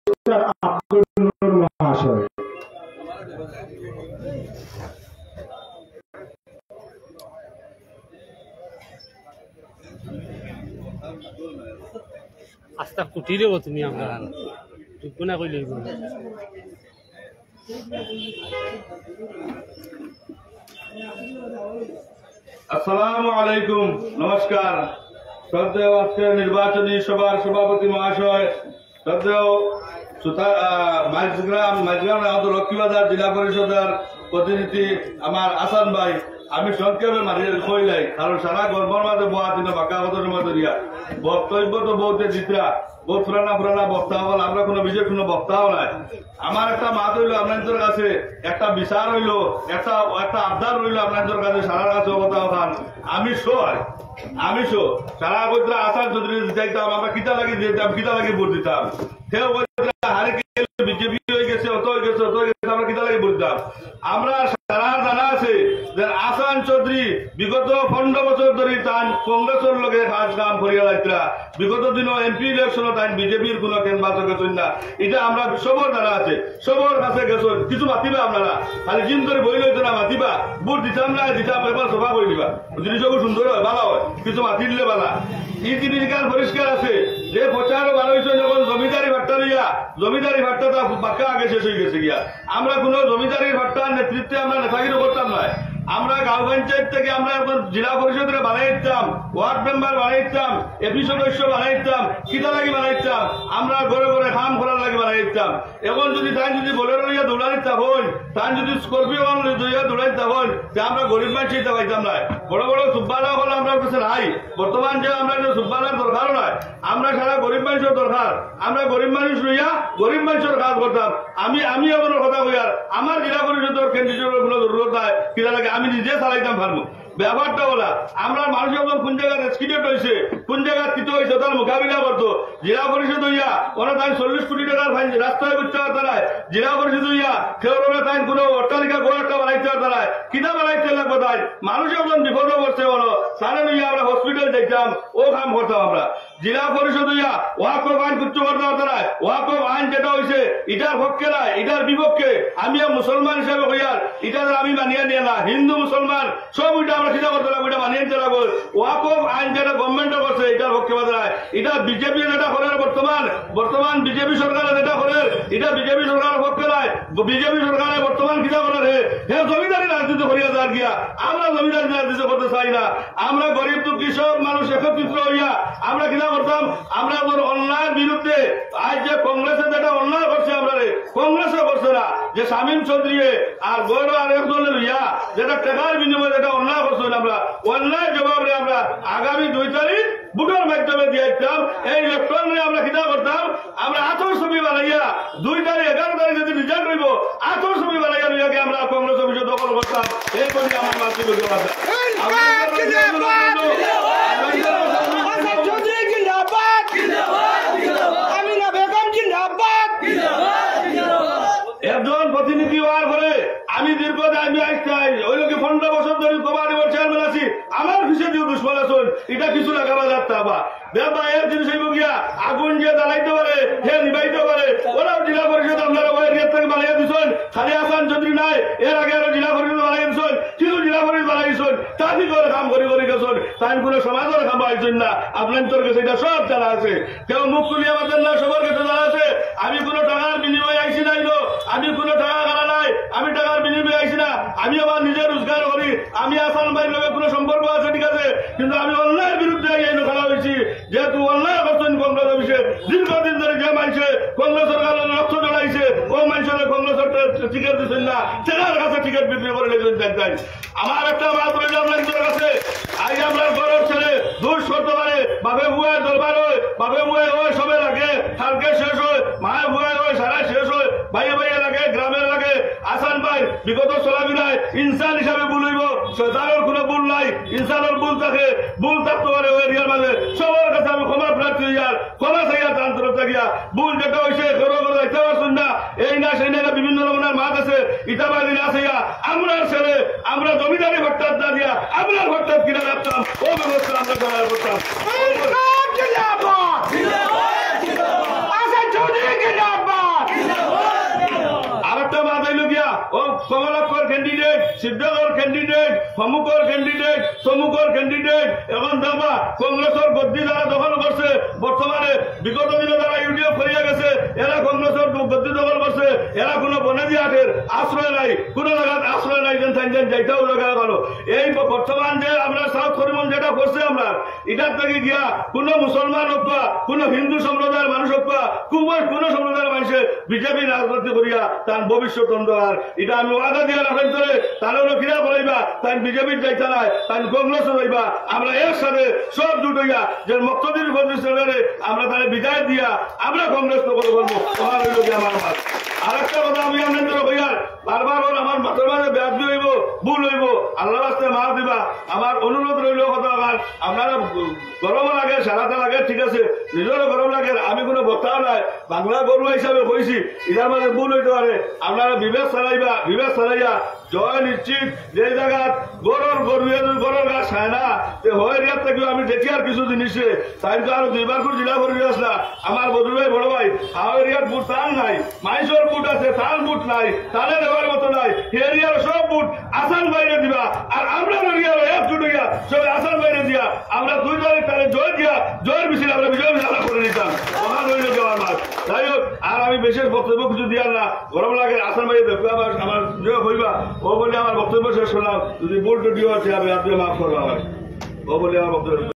আব্দুল মহাশয়। আস্তা কুটি দেব তুমি আমরা ঢুকবো না কইলে আসসালামু আলাইকুম, নমস্কার। শ্রদ্ধেয় আজকের নির্বাচনী সভার সভাপতি মহাশয়, শ্রদ্ধেয় মাঝগ্রাম লক্ষ্মীবাজার জেলা পরিষদের প্রতিনিধি আমার আসান ভাই, আমি সংক্ষেপে মারিয়ে কইলাই কারণ সারা গর্বর মাঝে বয়া দিন বাঁকা কথার মধ্যে দিয়া বক্তব্য তো বহুতে জিতরা বহুত পুরানা বক্তা হল, আমরা কোনো বিশেষ কোনো বক্তাও নাই। আমার একটা মাত হইলো আপনাদের কাছে, একটা বিচার হইলো, একটা আবদার হইলো আপনাদের কাছে, সারা কাছে কথা খান আমি সারা বইটা আসার যদি যাইতাম আমরা কিতা লাগি দিতাম, কিতা লাগি ভোট দিতাম। কেউ হারে বিজেপি হয়ে গেছে, অত হয়ে গেছে, আমরা কিতা লাগি ভোট দিতাম। আমরা সারা জানা আছে যে আসান চৌধুরী বিগত 15 বছর ধরে তান কংগ্রেসের লগে কাজ কাম করিয়া যাইতরা, বিগত দিনও এমপি ইলেকশনও তাই বিজেপির কোন কেন্দ্র গেছেন না, এটা আমরা সবর জানা আছে, সবর কাছে গেছেন। কিছু মাতিবা আপনারা, খালি জিম করে বই লইতে না মাতিবা, ভোট দিতাম না দিতাম এবার সভা করে দিবা, জিনিসও সুন্দর হয়, ভালো হয়, কিছু মাতি দিলে ভালা। এই জিনিসকার পরিষ্কার আছে যে প্রচারও ভালো হয়েছে যখন জমিদারি ভাট্টা লইয়া, জমিদারি ভাট্টাটা বাক্কা আগে শেষ হয়ে গেছে গিয়া। আমরা কোন জমিদারির ভাট্টার নেতৃত্বে আমরা নেতাগিরি করতাম না। আমরা গাঁও পঞ্চায়েত থেকে আমরা জেলা পরিষদের বানাই দিতাম, ওয়ার্ড মেম্বার বানাই দিতাম, এপি সদস্য বানাই দিতাম, কিতা লাগি বানাই দিতাম, আমরা ঘরে ঘরে কাম করার লাগে বানাই দিতাম। এখন যদি তাই যদি বোলেরো লইয়া দৌড়াই দিতাম হন, তাই যদি স্কর্পিও লইয়া দৌড়াই দিতাম হন, আমরা গরিব মানুষ দিতে পাইতাম না। বড় বড় সুব্বালা হল আমরা কাছে নাই, বর্তমান যে আমরা যে সুব্বালার দরকারও নাই, আমরা সারা গরিব মানুষের দরকার। আমরা গরিব মানুষ লইয়া গরিব মানুষের কাজ করতাম। আমি এমন কথা কইয়ার আমার জেলা পরিষদের ক্যান্ডিডেটের কোনো জরুরত নাই, কিনা লাগে আমি নিজে চালাইতাম পারবো। ব্যাপারটা বলা আমরা মানুষ যখন কোন জায়গায় রেস্কিডেট হয়েছে, কোন জায়গায় কিত হয়েছে তার মোকাবিলা করতো। জেলা পরিষদ হইয়া ওরা তাই 40 কোটি টাকার ফাইন রাস্তায় করতে পারতারায়, জেলা পরিষদ হইয়া কেউ তাই কোনো অট্টালিকা গোড়াটা বানাইতে পারতারায়, কিনা বানাইতে লাগবো তাই মানুষ যখন বিপদ করছে বলো তাহলে লইয়া আমরা হসপিটাল দেখতাম, ও কাম করতাম আমরা। জেলা পরিষদ হইয়া ওয়াকফ আইন করতে করতে পারতারায়, ওয়াকফ আইন যেটা হয়েছে এটার পক্ষে না, এটার বিপক্ষে। আমি মুসলমান হিসাবে হইয়ার এটা আমি মানিয়ে নিয়ে না, হিন্দু মুসলমান সব ওইটা আমরা কিনা করতে লাগবো, এটা মানিয়ে নিতে লাগবো। ওয়াকফ আইন যেটা গভর্নমেন্ট করছে এটার পক্ষে বাজায়, এটা বিজেপি যেটা করার বর্তমান বিজেপি সরকারের যেটা করার, এটা বিজেপি সরকারের পক্ষে নয়। বিজেপি সরকারের বর্তমান কিনা করার হ্যাঁ জমিদারি রাজনীতি করিয়া যার গিয়া, আমরা জমিদারি রাজনীতি করতে চাই না। আমরা গরিব তো কৃষক মানুষ একত্রিত হইয়া আমরা কিনা করতাম, আমরা অন্যায়ের বিরুদ্ধে আজ যে কংগ্রেসে যেটা অন্যায় করছে আমরা কংগ্রেসও করছে না, যে শামীম চৌধুরী আর গৌর আর একজনের ইয়া যেটা টাকার বিনিময়ে যেটা অন্যায় করছে আমরা অন্যায় জবাবে আমরা আগামী 2 তারিখ ভোটের মাধ্যমে দিয়ে দিতাম। এই ইলেকট্রনে আমরা কিনা করতাম, আমরা 8 ছবি বানাইয়া 2 তারিখ 11 তারিখ যদি রিজাল্ট হইব 8 ছবি বানাইয়া লইয়াকে আমরা কংগ্রেস অফিসে দখল করতাম। এই করে আমার মাতৃ করতে পারতাম। একজন প্রতিনিধি হওয়ার পরে আমি দীর্ঘ ওই লোকে 15 বছর ধরে কবাডি বোর্ড চেয়ারম্যান আছি, আমার পিছিয়ে দিয়ে দুশ্মন আসুন, এটা কিছু লাগাবা যাচ্ছে আবার ব্যাপার এর জিনিস হইব গিয়া আগুন যে জ্বালাইতে পারে হে নিবাইতে পারে। ওরাও জেলা পরিষদ আপনারা ওই রেট থেকে বানাইয়া দিচ্ছেন, খালি আসান যদি নাই এর আগে আরো জেলা পরিষদ বানাই দিচ্ছেন, কিছু জেলা পরিষদ বানাই দিচ্ছেন, তাকে করে কাম করে গেছেন, তাই কোনো সমাজের কাম পাইছেন না। আপনার তোর কাছে এটা সব জানা আছে, কেউ মুখ খুলিয়ে আমাদের না, সবার কাছে জানা আছে। আমি কোনো টাকার বিনিময়ে আইসি নাই, আমি কোনো টাকা কারা নাই, আমি টাকার বিনিময়ে আইসি না, আমি আমার নিজের রোজগার করি। আমি আসান ভাইয়ের লগে কোনো সম্পর্ক আছে ঠিক আছে, কিন্তু আমি অন্যায়ের বিরুদ্ধে আইন খেলা হয়েছি। যেহেতু অন্যায় করছেন কংগ্রেস অফিসে দীর্ঘদিন ধরে, যে মানুষে কংগ্রেস সরকারের লক্ষ্য জড়াইছে ও মানুষের কংগ্রেস টিকিট দিচ্ছেন না, সেটার কাছে টিকিট বিক্রি করে দেখতেন। আমার একটা বাদ রয়েছে আপনাদের কাছে, আজ আমরা গরব ছেলে দূর সরতে পারে, বাপে বুয়ায় দরবার হয়, বাপে বুয়ায় হয় সবে লাগে, কালকে শেষ হয়, মায়ে বুয়ায় হয় সারা শেষ হয়, ভাইয়ে ভাইয়ে লাগে, গ্রামের লাগে। আসান ভাই বিগত চলাফেরায় ইনসান হিসাবে ভুল হইব, তার কোনো ভুল নাই, ইনসানের ভুল থাকে, ভুল থাকতে পারে ওই এরিয়ার মাঝে। সবার কাছে আমি ক্ষমা প্রার্থী হইয়ার, ক্ষমা চাইয়া তার তরফ থাকিয়া ভুল যেটা হয়েছে ঘর ঘর যাইতে পারছেন না, এই না সেই না বিভিন্ন রকমের মাঠ আছে, ইটাবাড়ি না চাইয়া আমরা ছেলে আমরা জমিদারি ভট্টার না দিয়া আপনার ভট্টার কিনা রাখতাম, ও ব্যবস্থা আমরা করার করতাম। কমলাক্ষর ক্যান্ডিডেট, সিদ্ধগড় ক্যান্ডিডেট, ফমুকর ক্যান্ডিডেট, সমুকর ক্যান্ডিডেট। এখন দেখবা কংগ্রেসের গদ্দি যারা দখল করছে বর্তমানে, বিগত দিনে যারা ইউডিএফ করিয়া গেছে, এরা কংগ্রেসের গদ্দি দখল করছে। এরা কোনো বনেদি হাটের আশ্রয় নাই, কোনো জায়গায় আশ্রয় নাই, যেন যাইতেও জায়গা গেল। এই বর্তমান যে আমরা সাউথ করিমগঞ্জ যেটা করছে আমরা, এটার থেকে গিয়া কোনো মুসলমান হোক বা কোনো হিন্দু সম্প্রদায়ের মানুষ হোক বা কোনো সম্প্রদায়ের মানুষের বিজেপি রাজনীতি করিয়া তার ভবিষ্যৎ অন্ধকার। এটা আমি ওয়াদা দিয়ে রাখেন করে তাহলে হলো কিনা বলাইবা তাই বিজেপির যাইতে নাই, তাই কংগ্রেসও রইবা। আমরা এর সাথে সব জুট হইয়া যে মক্তদির আমরা তাহলে বিদায় দিয়া আমরা কংগ্রেস তো করবো। তোমার হইল কি আমার মাছ। আর একটা কথা আমি আপনাদের হইয়ার বারবার হল আমার মাথার মাঝে ব্যাধি হইব, ভুল হইব, আল্লাহ রাস্তে মার দিবা। আমার অনুরোধ রইল কথা আমার, আপনারা গরম লাগে, সারাটা লাগে, ঠিক আছে, নিজেরও গরম লাগে, আমি কোনো বক্তাও নাই, বাংলা গরু হিসাবে কইছি, এটার মাঝে ভুল হইতে পারে। আপনারা বিবেক চালাইবা, বিবেক চালাইয়া জয় নিশ্চিত। যে জায়গা গরুর গাছ খায় না, হয় রিয়ার থেকেও আমি দেখি আর কিছু জিনিসে তাই তো আরো 2 বার জেলা করে আসলা। আমার বধু ভাই বড় ভাই হাওয়ার এরিয়ার বুট তান নাই, মাইসোর বুট আছে, তার বুট নাই, তাহলে দেওয়ার মতো নাই। এরিয়ার সব বুট আসান বাইরে দিবা, আর আমরা এরিয়ার একজুট হইয়া সব আসান বাইরে দিয়া আমরা 2 তারিখ তাহলে জয় দিয়া জয়ের মিছিল আমরা বিজয় মিছিল করে নিতাম। আমার রইল দেওয়ার মাছ। যাই হোক, আর আমি বিশেষ বক্তব্য কিছু দিয়ার না, গরম লাগে আসান বাইরে দেখবো আমার হইবা ও বলে আমার বক্তব্য শেষ করলাম। যদি ভুল টুটিও আছে আমি আপনি মাফ করবো আমার ও বলে আমার বক্তব্য।